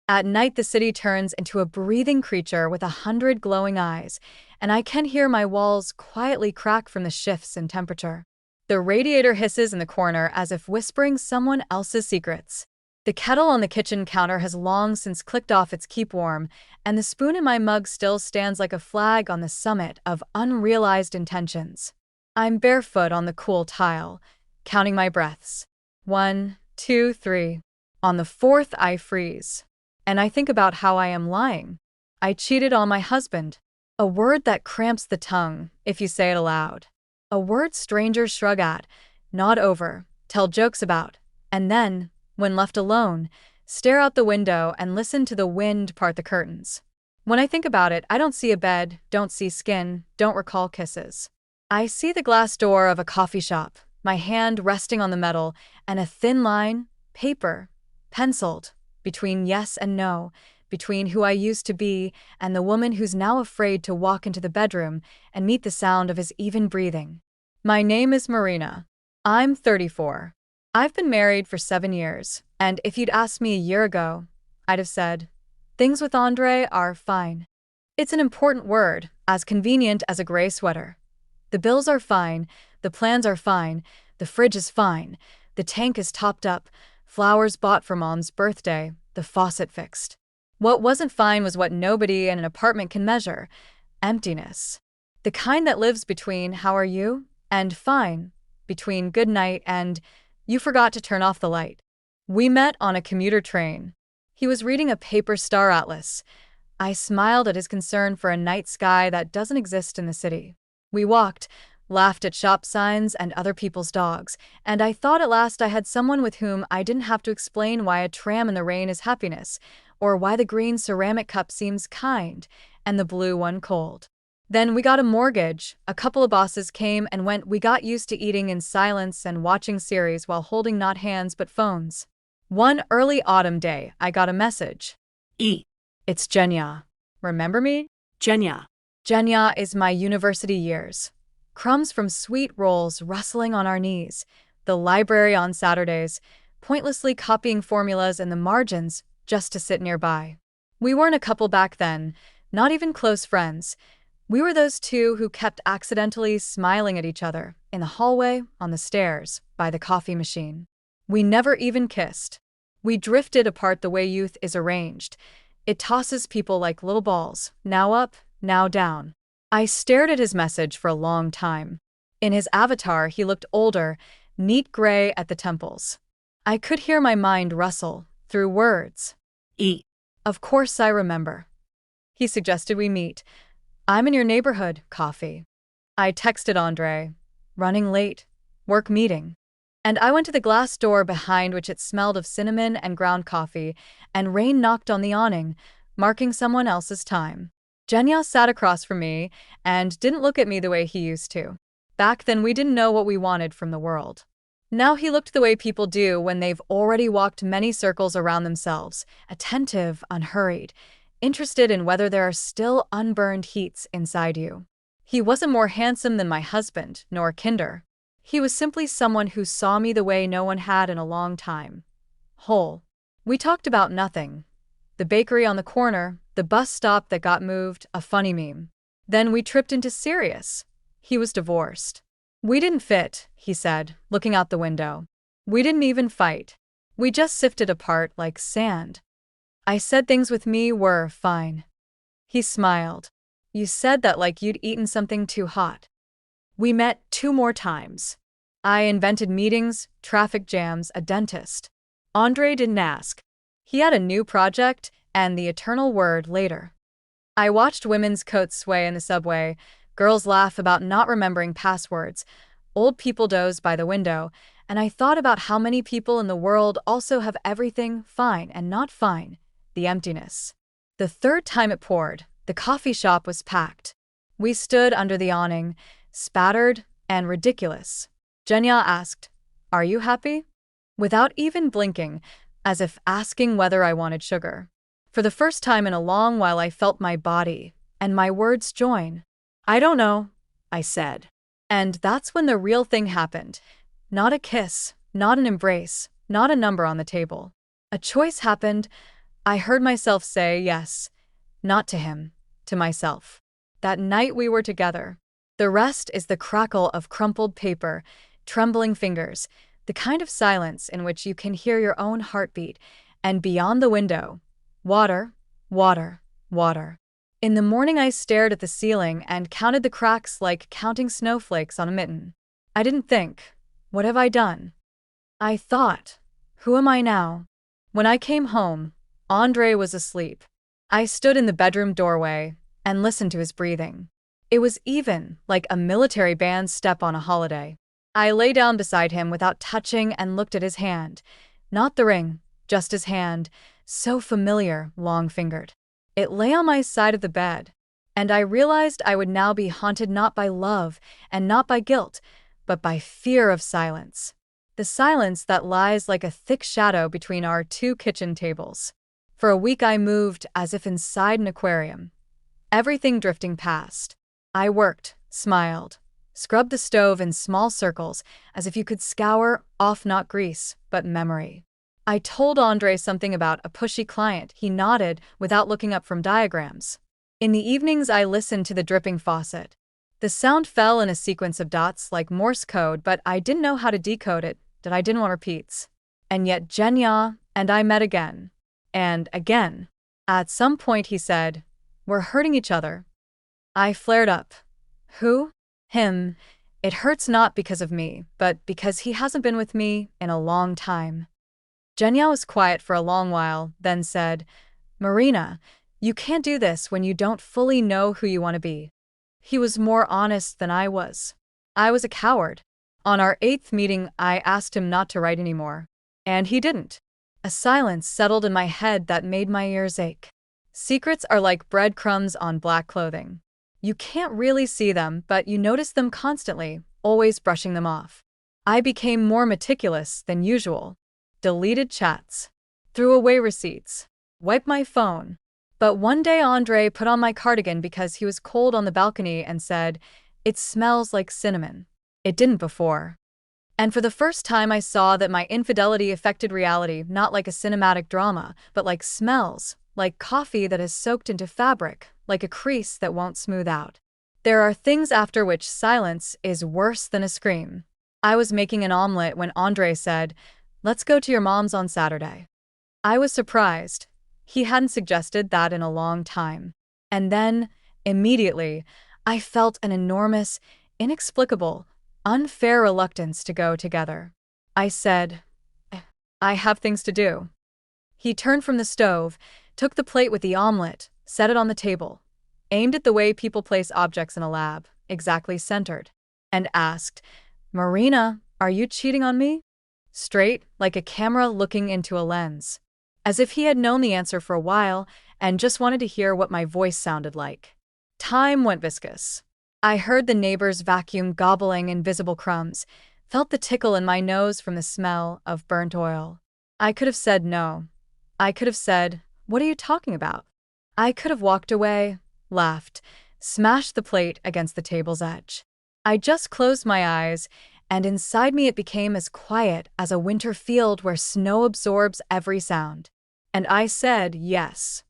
At night, the city turns into a breathing creature with 100 glowing eyes, and I can hear my walls quietly crack from the shifts in temperature. The radiator hisses in the corner as if whispering someone else's secrets. The kettle on the kitchen counter has long since clicked off its keep warm, and the spoon in my mug still stands like a flag on the summit of unrealized intentions. I'm barefoot on the cool tile, counting my breaths. 1, 2, 3. On the fourth, I freeze. And I think about how I am lying. I cheated on my husband. A word that cramps the tongue if you say it aloud. A word strangers shrug at, nod over, tell jokes about, and then, when left alone, stare out the window and listen to the wind part the curtains. When I think about it, I don't see a bed, don't see skin, don't recall kisses. I see the glass door of a coffee shop, my hand resting on the metal, and a thin line, paper, penciled, between yes and no, between who I used to be and the woman who's now afraid to walk into the bedroom and meet the sound of his even breathing. My name is Marina. I'm 34. I've been married for 7 years, and if you'd asked me a year ago, I'd have said, things with Andre are fine. It's an important word, as convenient as a gray sweater. The bills are fine, the plans are fine, the fridge is fine, the tank is topped up, flowers bought for Mom's birthday, the faucet fixed. What wasn't fine was what nobody in an apartment can measure: emptiness. The kind that lives between "how are you?" and "fine," between "good night" and "you forgot to turn off the light." We met on a commuter train. He was reading a paper star atlas. I smiled at his concern for a night sky that doesn't exist in the city. We walked, laughed at shop signs and other people's dogs, and I thought at last I had someone with whom I didn't have to explain why a tram in the rain is happiness, or why the green ceramic cup seems kind and the blue one cold. Then we got a mortgage, a couple of bosses came and went, we got used to eating in silence and watching series while holding not hands but phones. One early autumn day, I got a message. It's Jenya. Remember me? Jenya. Jenya is my university years. Crumbs from sweet rolls rustling on our knees, the library on Saturdays, pointlessly copying formulas in the margins just to sit nearby. We weren't a couple back then, not even close friends. We were those two who kept accidentally smiling at each other, in the hallway, on the stairs, by the coffee machine. We never even kissed. We drifted apart the way youth is arranged. It tosses people like little balls, now up, now down. I stared at his message for a long time. In his avatar, he looked older, neat gray at the temples. I could hear my mind rustle, through words. Of course I remember. He suggested we meet. I'm in your neighborhood, coffee. I texted Andre. Running late. Work meeting. And I went to the glass door behind which it smelled of cinnamon and ground coffee, and rain knocked on the awning, marking someone else's time. Jenya sat across from me and didn't look at me the way he used to. Back then we didn't know what we wanted from the world. Now he looked the way people do when they've already walked many circles around themselves, attentive, unhurried, interested in whether there are still unburned heats inside you. He wasn't more handsome than my husband, nor kinder. He was simply someone who saw me the way no one had in a long time. Whole. We talked about nothing. The bakery on the corner, the bus stop that got moved, a funny meme. Then we tripped into serious. He was divorced. We didn't fit, he said, looking out the window. We didn't even fight. We just sifted apart like sand. I said things with me were fine. He smiled. You said that like you'd eaten something too hot. We met 2 more times. I invented meetings, traffic jams, a dentist. Andre didn't ask. He had a new project and the eternal word later. I watched women's coats sway in the subway, girls laugh about not remembering passwords, old people doze by the window, and I thought about how many people in the world also have everything fine and not fine, the emptiness. The 3rd time it poured, the coffee shop was packed. We stood under the awning, spattered and ridiculous. Jenya asked, "Are you happy?" Without even blinking, as if asking whether I wanted sugar. For the first time in a long while I felt my body, and my words join. I don't know, I said. And that's when the real thing happened. Not a kiss, not an embrace, not a number on the table. A choice happened, I heard myself say yes, not to him, to myself. That night we were together. The rest is the crackle of crumpled paper, trembling fingers, the kind of silence in which you can hear your own heartbeat, and beyond the window, water, water, water. In the morning I stared at the ceiling and counted the cracks like counting snowflakes on a mitten. I didn't think, what have I done? I thought, who am I now? When I came home, Andre was asleep. I stood in the bedroom doorway and listened to his breathing. It was even like a military band's step on a holiday. I lay down beside him without touching and looked at his hand. Not the ring, just his hand, so familiar, long-fingered. It lay on my side of the bed, and I realized I would now be haunted not by love and not by guilt, but by fear of silence. The silence that lies like a thick shadow between our two kitchen tables. For a week I moved as if inside an aquarium, everything drifting past. I worked, smiled, scrubbed the stove in small circles as if you could scour off not grease, but memory. I told Andre something about a pushy client. He nodded without looking up from diagrams. In the evenings I listened to the dripping faucet. The sound fell in a sequence of dots like Morse code, but I didn't know how to decode it, that I didn't want repeats. And yet Genya and I met again. And again. At some point he said, "We're hurting each other." I flared up. Who? Him. It hurts not because of me, but because he hasn't been with me in a long time. Genya was quiet for a long while, then said, "Marina, you can't do this when you don't fully know who you want to be." He was more honest than I was. I was a coward. On our 8th meeting, I asked him not to write anymore. And he didn't. A silence settled in my head that made my ears ache. Secrets are like breadcrumbs on black clothing. You can't really see them, but you notice them constantly, always brushing them off. I became more meticulous than usual. Deleted chats. Threw away receipts. Wiped my phone. But one day Andre put on my cardigan because he was cold on the balcony and said, "It smells like cinnamon." It didn't before. And for the first time I saw that my infidelity affected reality, not like a cinematic drama, but like smells, like coffee that has soaked into fabric, like a crease that won't smooth out. There are things after which silence is worse than a scream. I was making an omelet when Andre said, "Let's go to your mom's on Saturday." I was surprised. He hadn't suggested that in a long time. And then, immediately, I felt an enormous, inexplicable, unfair reluctance to go together. I said, "I have things to do." He turned from the stove, took the plate with the omelet, set it on the table, aimed it the way people place objects in a lab, exactly centered, and asked, "Marina, are you cheating on me?" Straight, like a camera looking into a lens. As if he had known the answer for a while and just wanted to hear what my voice sounded like. Time went viscous. I heard the neighbor's vacuum gobbling invisible crumbs, felt the tickle in my nose from the smell of burnt oil. I could have said no. I could have said, "What are you talking about?" I could have walked away, laughed, smashed the plate against the table's edge. I just closed my eyes, and inside me it became as quiet as a winter field where snow absorbs every sound. And I said yes.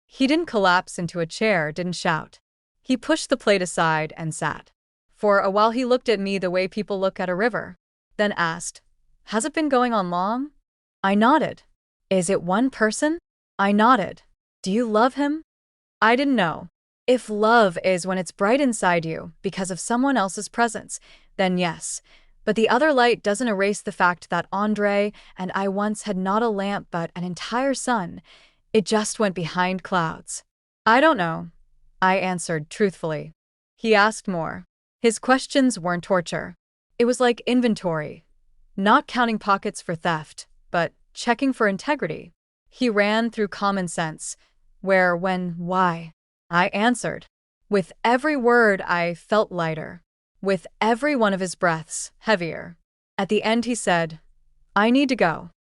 He didn't collapse into a chair, didn't shout. He pushed the plate aside and sat. For a while he looked at me the way people look at a river, then asked, "Has it been going on long?" I nodded. "Is it one person?" I nodded. "Do you love him?" I didn't know. If love is when it's bright inside you because of someone else's presence, then yes. But the other light doesn't erase the fact that Andre and I once had not a lamp but an entire sun. It just went behind clouds. "I don't know," I answered truthfully. He asked more. His questions weren't torture. It was like inventory. Not counting pockets for theft, but checking for integrity. He ran through common sense. Where, when, why? I answered. With every word I felt lighter. With every one of his breaths, heavier. At the end he said, "I need to go."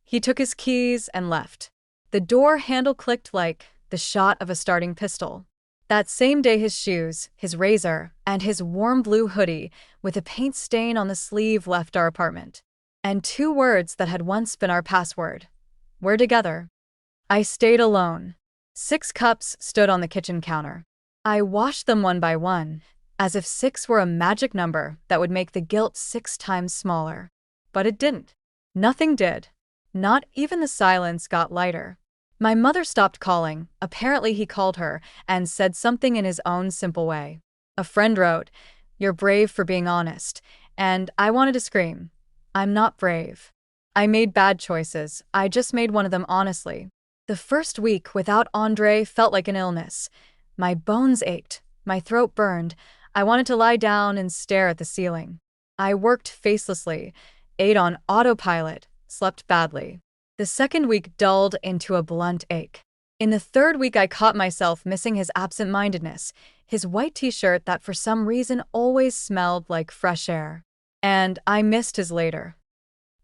He took his keys and left. The door handle clicked like the shot of a starting pistol. That same day his shoes, his razor, and his warm blue hoodie with a paint stain on the sleeve left our apartment. And 2 words that had once been our password. "We're together." I stayed alone. 6 cups stood on the kitchen counter. I washed them one by one, as if 6 were a magic number that would make the guilt 6 times smaller. But it didn't. Nothing did. Not even the silence got lighter. My mother stopped calling. Apparently he called her and said something in his own simple way. A friend wrote, "You're brave for being honest." And I wanted to scream. I'm not brave. I made bad choices. I just made one of them honestly. The first week without Andre felt like an illness. My bones ached. My throat burned. I wanted to lie down and stare at the ceiling. I worked facelessly, ate on autopilot, slept badly. The second week dulled into a blunt ache. In the third week, I caught myself missing his absent-mindedness, his white t-shirt that for some reason always smelled like fresh air. And I missed his later.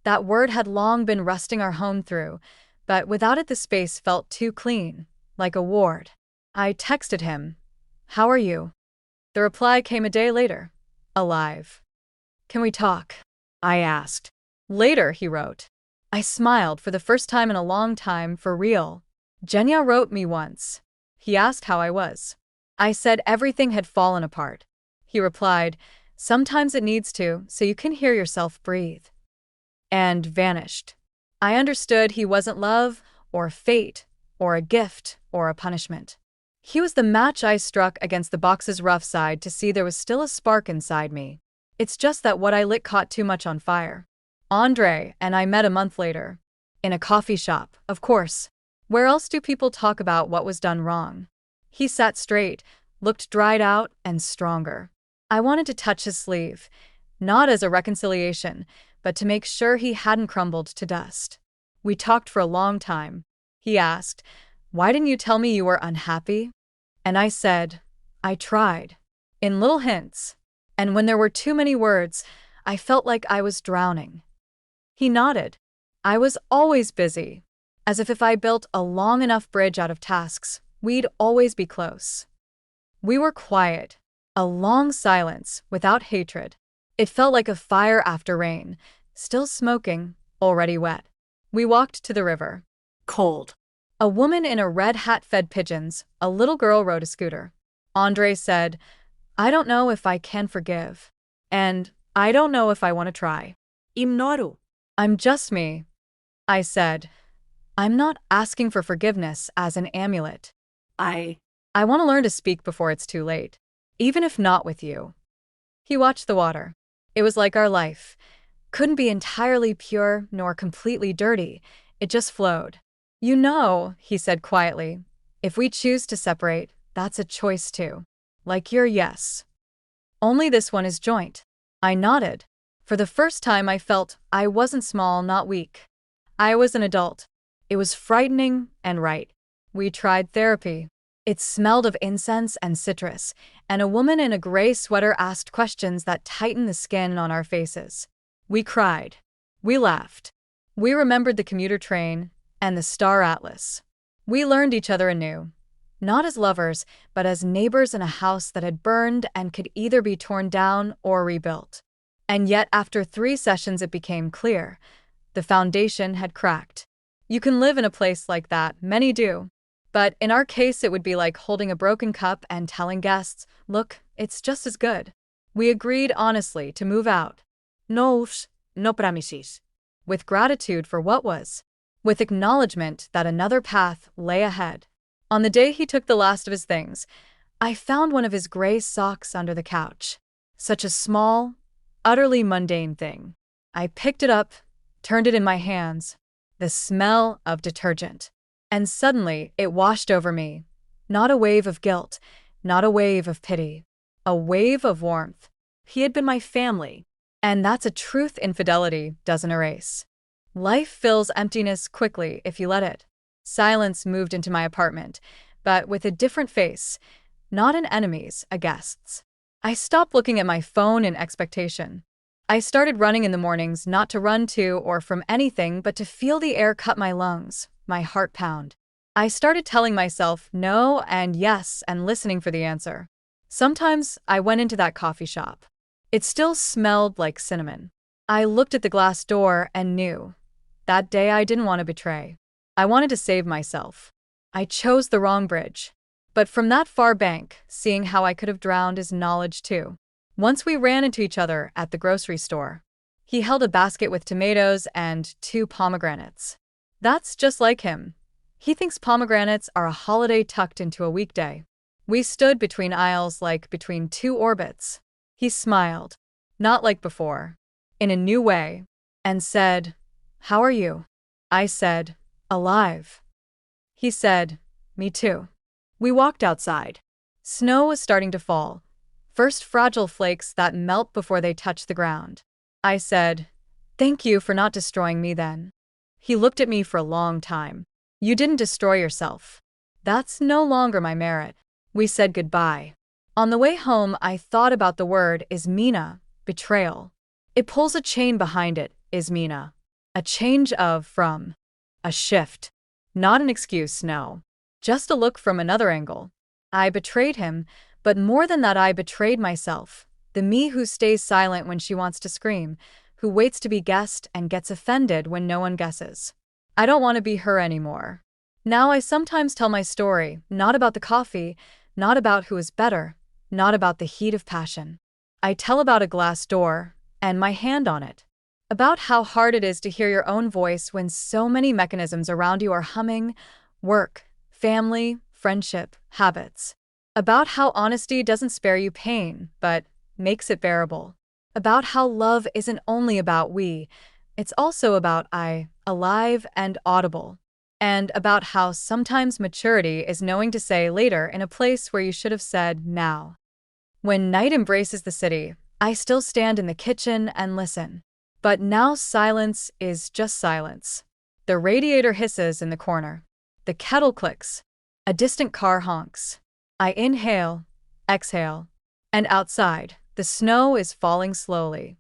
That word had long been rusting our home through, but without it the space felt too clean, like a ward. I texted him, "How are you?" The reply came a day later, "Alive." "Can we talk?" I asked. "Later," he wrote. I smiled for the first time in a long time, for real. Genya wrote me once. He asked how I was. I said everything had fallen apart. He replied, "Sometimes it needs to, so you can hear yourself breathe." And vanished. I understood he wasn't love, or fate, or a gift, or a punishment. He was the match I struck against the box's rough side to see there was still a spark inside me. It's just that what I lit caught too much on fire. Andre and I met a month later. In a coffee shop, of course. Where else do people talk about what was done wrong? He sat straight, looked dried out and stronger. I wanted to touch his sleeve, not as a reconciliation, but to make sure he hadn't crumbled to dust. We talked for a long time. He asked, "Why didn't you tell me you were unhappy?" And I said, "I tried." In little hints. And when there were too many words, I felt like I was drowning. He nodded. I was always busy, as if I built a long enough bridge out of tasks, we'd always be close. We were quiet, a long silence without hatred. It felt like a fire after rain, still smoking, already wet. We walked to the river. Cold. A woman in a red hat fed pigeons. A little girl rode a scooter. Andre said, "I don't know if I can forgive. And I don't know if I want to try." Ignoro. I'm just me. I said, "I'm not asking for forgiveness as an amulet. I want to learn to speak before it's too late, even if not with you." He watched the water. It was like our life. Couldn't be entirely pure nor completely dirty. It just flowed. "You know," he said quietly, "if we choose to separate, that's a choice too. Like your yes. Only this one is joint." I nodded. For the first time I felt I wasn't small, not weak. I was an adult. It was frightening and right. We tried therapy. It smelled of incense and citrus, and a woman in a gray sweater asked questions that tightened the skin on our faces. We cried. We laughed. We remembered the commuter train and the star atlas. We learned each other anew. Not as lovers, but as neighbors in a house that had burned and could either be torn down or rebuilt. And yet, after 3 sessions, it became clear. The foundation had cracked. You can live in a place like that, many do. But in our case, it would be like holding a broken cup and telling guests, "Look, it's just as good." We agreed honestly to move out. No promises. With gratitude for what was. With acknowledgement that another path lay ahead. On the day he took the last of his things, I found one of his gray socks under the couch. Such a small, utterly mundane thing. I picked it up, turned it in my hands. The smell of detergent. And suddenly it washed over me. Not a wave of guilt, not a wave of pity. A wave of warmth. He had been my family. And that's a truth infidelity doesn't erase. Life fills emptiness quickly if you let it. Silence moved into my apartment, but with a different face. Not an enemy's, a guest's. I stopped looking at my phone in expectation. I started running in the mornings, not to run to or from anything, but to feel the air cut my lungs, my heart pound. I started telling myself no and yes and listening for the answer. Sometimes I went into that coffee shop. It still smelled like cinnamon. I looked at the glass door and knew. That day I didn't want to betray. I wanted to save myself. I chose the wrong bridge. But from that far bank, seeing how I could have drowned is knowledge too. Once we ran into each other at the grocery store. He held a basket with tomatoes and 2 pomegranates. That's just like him. He thinks pomegranates are a holiday tucked into a weekday. We stood between aisles like between two orbits. He smiled, not like before, in a new way, and said, "How are you?" I said, "Alive." He said, "Me too." We walked outside. Snow was starting to fall, first fragile flakes that melt before they touch the ground. I said, "Thank you for not destroying me then." He looked at me for a long time. "You didn't destroy yourself. That's no longer my merit." We said goodbye. On the way home, I thought about the word Ismina, betrayal. It pulls a chain behind it, Ismina. A change of, from. A shift. Not an excuse, no. Just a look from another angle. I betrayed him, but more than that I betrayed myself. The me who stays silent when she wants to scream, who waits to be guessed and gets offended when no one guesses. I don't want to be her anymore. Now I sometimes tell my story, not about the coffee, not about who is better, not about the heat of passion. I tell about a glass door, and my hand on it. About how hard it is to hear your own voice when so many mechanisms around you are humming, work, family, friendship, habits. About how honesty doesn't spare you pain, but makes it bearable. About how love isn't only about we, it's also about I, alive and audible. And about how sometimes maturity is knowing to say later in a place where you should have said now. When night embraces the city, I still stand in the kitchen and listen. But now silence is just silence. The radiator hisses in the corner. The kettle clicks. A distant car honks. I inhale, exhale. And outside, the snow is falling slowly.